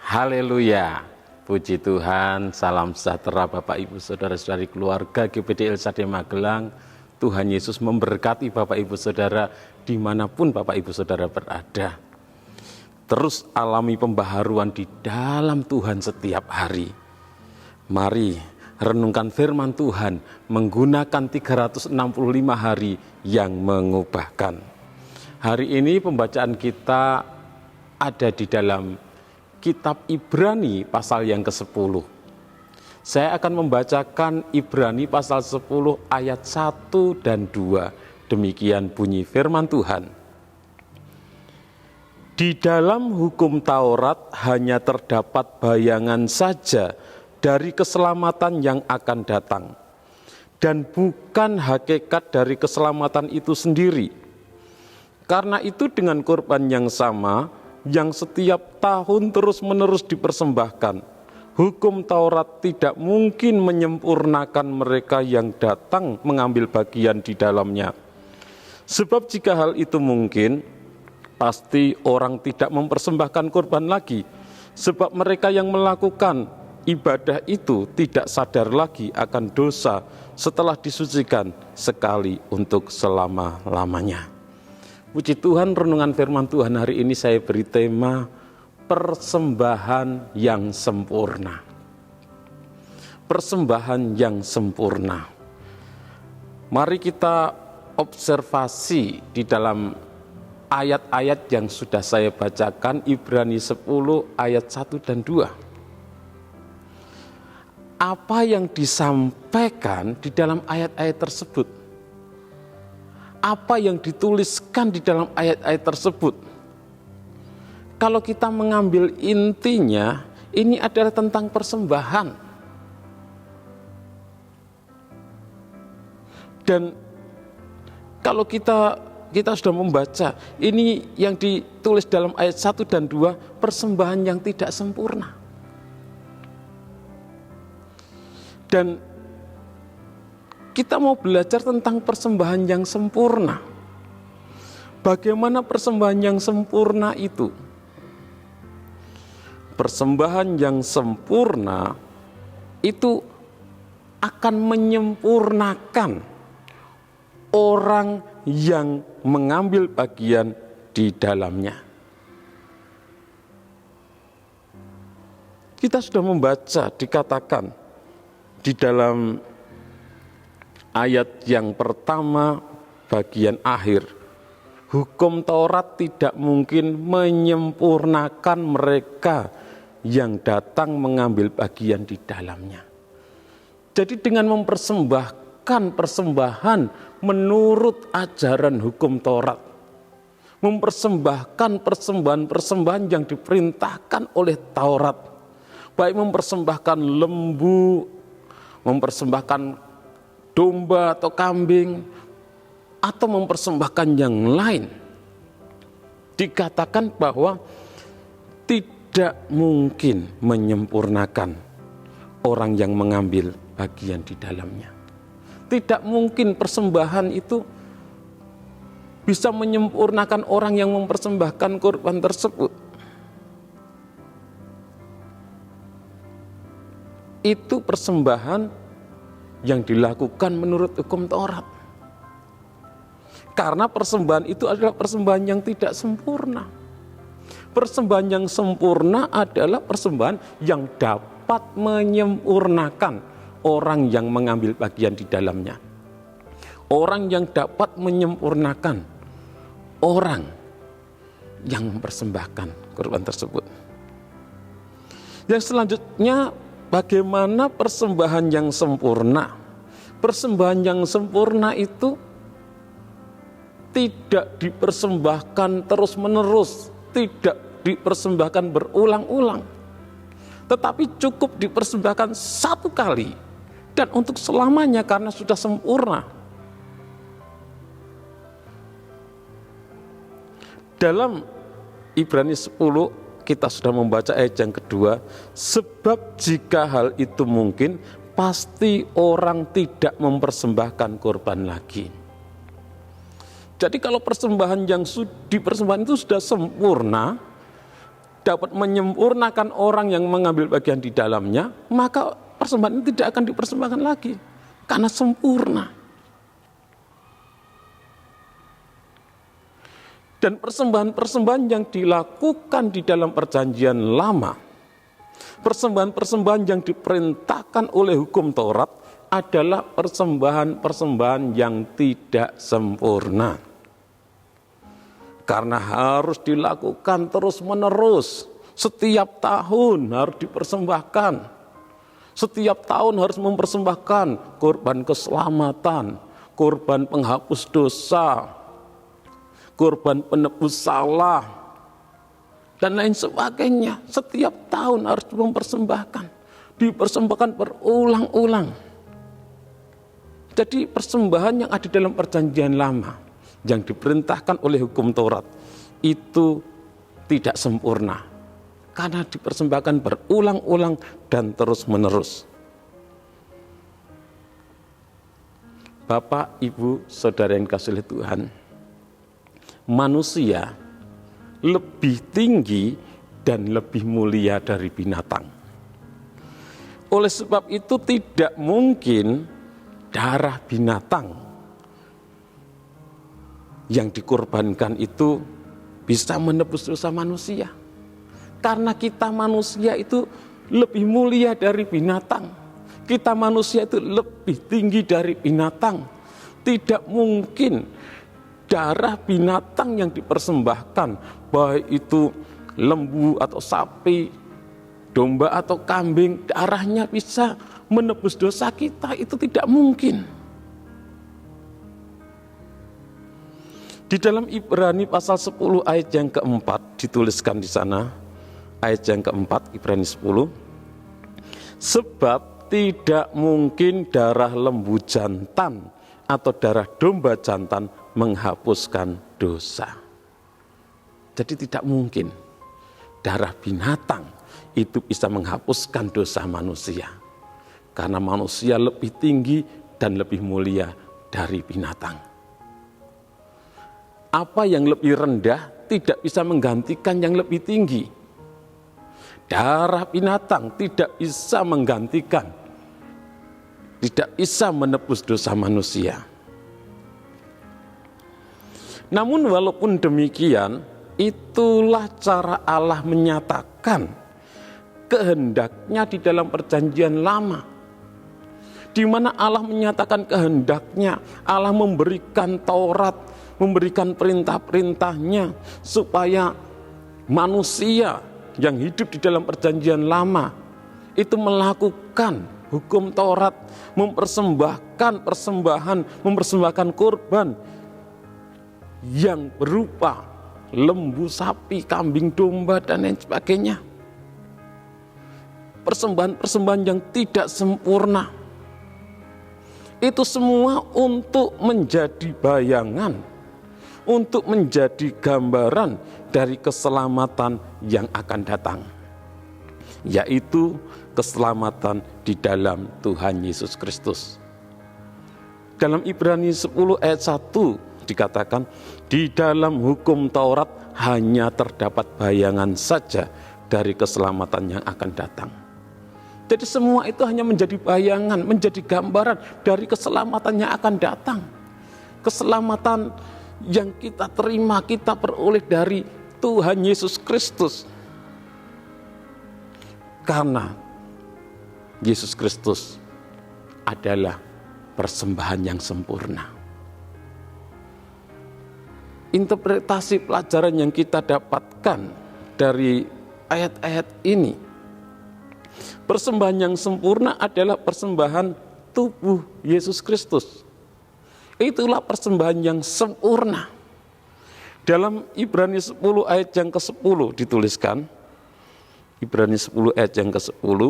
Haleluya, puji Tuhan, salam sejahtera Bapak Ibu Saudara-saudari keluarga GPD Elsade Magelang. Tuhan Yesus memberkati Bapak Ibu Saudara dimanapun Bapak Ibu Saudara berada. Terus alami pembaharuan di dalam Tuhan setiap hari. Mari renungkan firman Tuhan menggunakan 365 hari yang mengubahkan. Hari ini pembacaan kita ada di dalam Kitab Ibrani pasal yang ke-10. Saya akan membacakan Ibrani pasal 10 ayat 1 dan 2. Demikian bunyi firman Tuhan. Di dalam hukum Taurat hanya terdapat bayangan saja dari keselamatan yang akan datang, dan bukan hakikat dari keselamatan itu sendiri. Karena itu dengan korban yang sama, yang setiap tahun terus-menerus dipersembahkan, hukum Taurat tidak mungkin menyempurnakan mereka yang datang mengambil bagian di dalamnya. Sebab jika hal itu mungkin, pasti orang tidak mempersembahkan korban lagi, sebab mereka yang melakukan ibadah itu tidak sadar lagi akan dosa setelah disucikan sekali untuk selama-lamanya. Puji Tuhan, renungan firman Tuhan hari ini saya beri tema persembahan yang sempurna. Persembahan yang sempurna. Mari kita observasi di dalam ayat-ayat yang sudah saya bacakan, Ibrani 10 ayat 1 dan 2. Apa yang disampaikan di dalam ayat-ayat tersebut? Apa yang dituliskan di dalam ayat-ayat tersebut? Kalau kita mengambil intinya, ini adalah tentang persembahan. Dan kalau kita sudah membaca, ini yang ditulis dalam ayat 1 dan 2, persembahan yang tidak sempurna. Dan kita mau belajar tentang persembahan yang sempurna. Bagaimana persembahan yang sempurna itu? Persembahan yang sempurna itu akan menyempurnakan orang yang mengambil bagian di dalamnya. Kita sudah membaca, dikatakan di dalam ayat yang pertama bagian akhir, hukum Taurat tidak mungkin menyempurnakan mereka yang datang mengambil bagian di dalamnya. Jadi dengan mempersembahkan persembahan menurut ajaran hukum Taurat, mempersembahkan persembahan-persembahan yang diperintahkan oleh Taurat, baik mempersembahkan lembu, mempersembahkan domba atau kambing, atau mempersembahkan yang lain, dikatakan bahwa tidak mungkin menyempurnakan orang yang mengambil bagian di dalamnya. Tidak mungkin persembahan itu bisa menyempurnakan orang yang mempersembahkan korban tersebut. Itu persembahan yang dilakukan menurut hukum Taurat. Karena persembahan itu adalah persembahan yang tidak sempurna. Persembahan yang sempurna adalah persembahan yang dapat menyempurnakan orang yang mengambil bagian di dalamnya. Orang yang dapat menyempurnakan orang yang mempersembahkan korban tersebut. Yang selanjutnya, bagaimana persembahan yang sempurna? Persembahan yang sempurna itu tidak dipersembahkan terus-menerus, tidak dipersembahkan berulang-ulang, tetapi cukup dipersembahkan satu kali dan untuk selamanya karena sudah sempurna. Dalam Ibrani 10 kita sudah membaca ayat yang kedua, sebab jika hal itu mungkin, pasti orang tidak mempersembahkan korban lagi. Jadi kalau persembahan yang dipersembahkan itu sudah sempurna, dapat menyempurnakan orang yang mengambil bagian di dalamnya, maka persembahan itu tidak akan dipersembahkan lagi karena sempurna. Dan persembahan-persembahan yang dilakukan di dalam perjanjian lama, persembahan-persembahan yang diperintahkan oleh hukum Taurat adalah persembahan-persembahan yang tidak sempurna. Karena harus dilakukan terus-menerus, setiap tahun harus dipersembahkan. Setiap tahun harus mempersembahkan korban keselamatan, korban penghapus dosa, korban penebus salah, dan lain sebagainya. Setiap tahun harus mempersembahkan, dipersembahkan berulang-ulang. Jadi persembahan yang ada dalam perjanjian lama yang diperintahkan oleh hukum Taurat itu tidak sempurna karena dipersembahkan berulang-ulang dan terus-menerus. Bapak, Ibu, Saudara yang dikasihi oleh Tuhan, manusia lebih tinggi dan lebih mulia dari binatang. Oleh sebab itu tidak mungkin darah binatang yang dikorbankan itu bisa menebus dosa manusia. Karena kita manusia itu lebih mulia dari binatang. Kita manusia itu lebih tinggi dari binatang. Tidak mungkin darah binatang yang dipersembahkan, baik itu lembu atau sapi, domba atau kambing, darahnya bisa menebus dosa kita. Itu tidak mungkin. Di dalam Ibrani pasal 10 ayat yang keempat dituliskan di sana, ayat yang keempat Ibrani 10, sebab tidak mungkin darah lembu jantan atau darah domba jantan menghapuskan dosa. Jadi tidak mungkin darah binatang itu bisa menghapuskan dosa manusia. Karena manusia lebih tinggi dan lebih mulia dari binatang. Apa yang lebih rendah tidak bisa menggantikan yang lebih tinggi. Darah binatang tidak bisa menggantikan, tidak bisa menebus dosa manusia. Namun walaupun demikian, itulah cara Allah menyatakan kehendaknya di dalam perjanjian lama, di mana Allah menyatakan kehendaknya, Allah memberikan Taurat, memberikan perintah-perintahnya supaya manusia yang hidup di dalam perjanjian lama itu melakukan hukum Taurat, mempersembahkan persembahan, mempersembahkan korban yang berupa lembu, sapi, kambing, domba, dan lain sebagainya. Persembahan-persembahan yang tidak sempurna. Itu semua untuk menjadi bayangan, untuk menjadi gambaran dari keselamatan yang akan datang, yaitu keselamatan di dalam Tuhan Yesus Kristus. Dalam Ibrani 10 ayat 1 dikatakan, di dalam hukum Taurat hanya terdapat bayangan saja dari keselamatan yang akan datang. Jadi semua itu hanya menjadi bayangan, menjadi gambaran dari keselamatan yang akan datang. Keselamatan yang kita terima, kita peroleh dari Tuhan Yesus Kristus. Karena Yesus Kristus adalah persembahan yang sempurna. Interpretasi pelajaran yang kita dapatkan dari ayat-ayat ini, persembahan yang sempurna adalah persembahan tubuh Yesus Kristus. Itulah persembahan yang sempurna. Dalam Ibrani 10 ayat yang ke-10 dituliskan, Ibrani 10 ayat yang ke-10,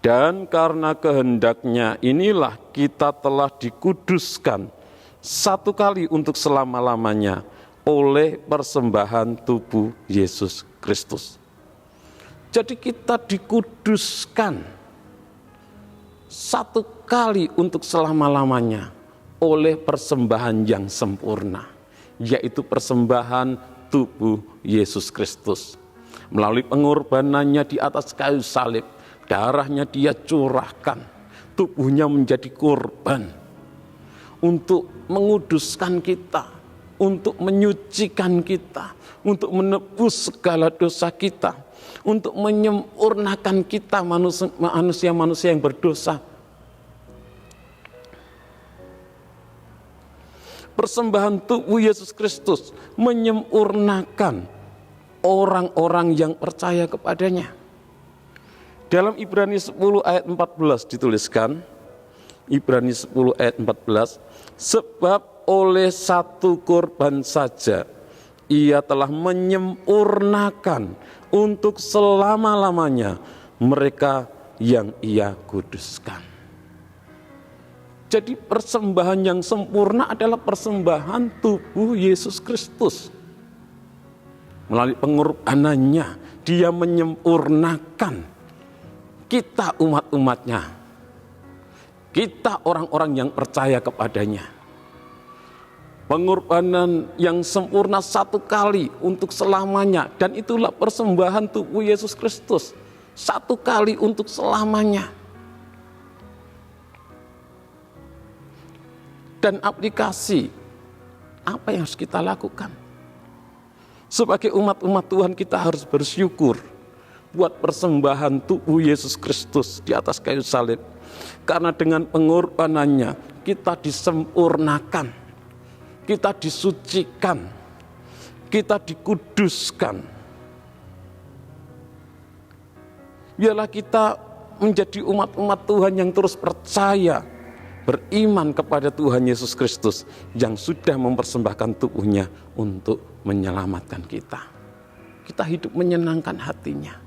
dan karena kehendaknya inilah kita telah dikuduskan satu kali untuk selama-lamanya oleh persembahan tubuh Yesus Kristus. Jadi kita dikuduskan satu kali untuk selama-lamanya oleh persembahan yang sempurna, yaitu persembahan tubuh Yesus Kristus. Melalui pengorbanannya di atas kayu salib, darahnya Dia curahkan, tubuhnya menjadi korban untuk menguduskan kita, untuk menyucikan kita, untuk menebus segala dosa kita, untuk menyempurnakan kita manusia-manusia yang berdosa. Persembahan tubuh Yesus Kristus menyempurnakan orang-orang yang percaya kepadanya. Dalam Ibrani 10 ayat 14 dituliskan, Ibrani 10 ayat 14, sebab oleh satu korban saja Ia telah menyempurnakan untuk selama-lamanya mereka yang Ia kuduskan. Jadi persembahan yang sempurna adalah persembahan tubuh Yesus Kristus. Melalui pengorbanannya, Dia menyempurnakan kita umat-umatnya. Kita orang-orang yang percaya kepadanya. Pengorbanan yang sempurna satu kali untuk selamanya. Dan itulah persembahan tubuh Yesus Kristus. Satu kali untuk selamanya. Dan aplikasi apa yang harus kita lakukan? Sebagai umat-umat Tuhan kita harus bersyukur buat persembahan tubuh Yesus Kristus di atas kayu salib. Karena dengan pengorbanannya kita disempurnakan, kita disucikan, kita dikuduskan. Biarlah kita menjadi umat-umat Tuhan yang terus percaya, beriman kepada Tuhan Yesus Kristus yang sudah mempersembahkan tubuhnya untuk menyelamatkan kita. Kita hidup menyenangkan hatinya,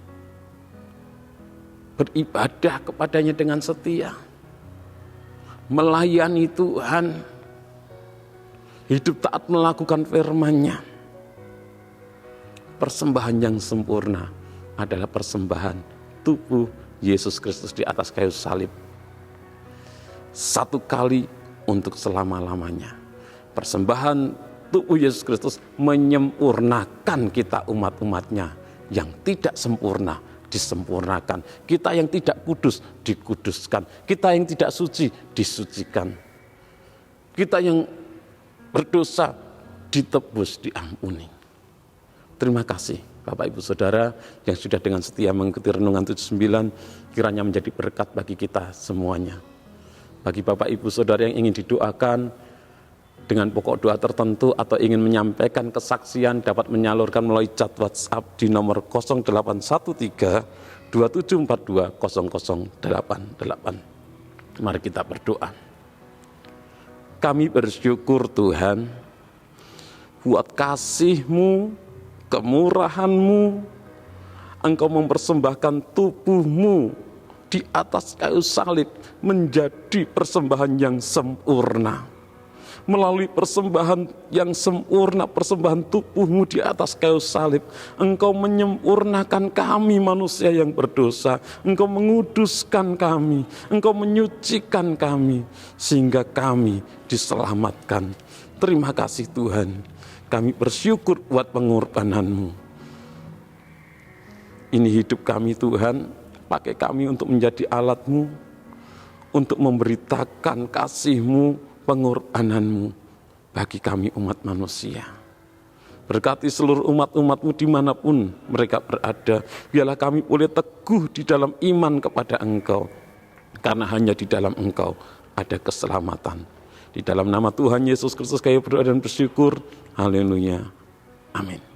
beribadah kepadanya dengan setia, melayani Tuhan, hidup taat melakukan firman-Nya. Persembahan yang sempurna adalah persembahan tubuh Yesus Kristus di atas kayu salib. Satu kali untuk selama-lamanya. Persembahan tubuh Yesus Kristus menyempurnakan kita umat-umatnya. Yang tidak sempurna disempurnakan. Kita yang tidak kudus dikuduskan. Kita yang tidak suci disucikan. Kita yang berdosa ditebus, diampuni. Terima kasih Bapak Ibu Saudara yang sudah dengan setia mengikuti Renungan 79, kiranya menjadi berkat bagi kita semuanya. Bagi Bapak Ibu Saudara yang ingin didoakan dengan pokok doa tertentu atau ingin menyampaikan kesaksian, dapat menyalurkan melalui chat WhatsApp di nomor 0813 2742 0088. Mari kita berdoa. Kami bersyukur Tuhan buat kasih-Mu, kemurahan-Mu. Engkau mempersembahkan tubuh-Mu di atas kayu salib menjadi persembahan yang sempurna. Melalui persembahan yang sempurna, persembahan tubuh-Mu di atas kayu salib, Engkau menyempurnakan kami manusia yang berdosa. Engkau menguduskan kami, Engkau menyucikan kami, sehingga kami diselamatkan. Terima kasih Tuhan, kami bersyukur buat pengorbanan-Mu. Ini hidup kami Tuhan, pakai kami untuk menjadi alat-Mu, untuk memberitakan kasih-Mu, pengorbanan-Mu bagi kami umat manusia. Berkati seluruh umat-umat-Mu dimanapun mereka berada. Biarlah kami boleh teguh di dalam iman kepada Engkau. Karena hanya di dalam Engkau ada keselamatan. Di dalam nama Tuhan Yesus Kristus kami berdoa dan bersyukur. Haleluya. Amin.